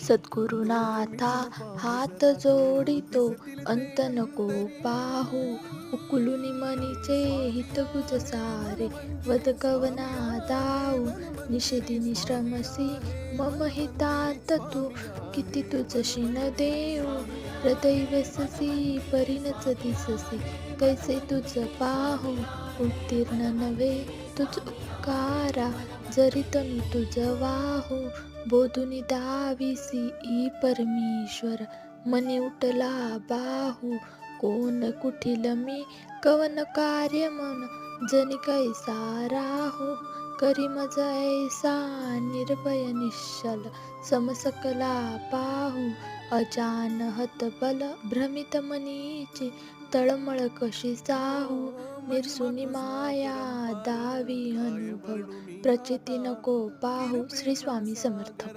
सद्गुरुनाथा हात जोडितो, अंत नको पाहू. उकलूनी मनीचे हित गुज सारे, वदकवना दाऊ. निषेधी श्रमसी मम हितात तू, किती तुझशी न देऊ. हृदय व्यससी परिणच दिससी, कैसे तुझ पाहू. उत्तीर्ण नव्हे तुझ उपकारा, जरी तनु तुझ वाहू. बोधुनी दाविसी ई परमेश्वर, मनी उठला बाहू. कोण कुठील मी कवन कार्य मन, जनी कैसा राहू. करी मज ऐसा निर्भय निश्चल, समसकला पाहू. अजान हतबल भ्रमित मनीची, तळमळ कशी साहू. निरसुनी माया दावी अनुभव, प्रचिती नको पाहू. श्री स्वामी समर्थ.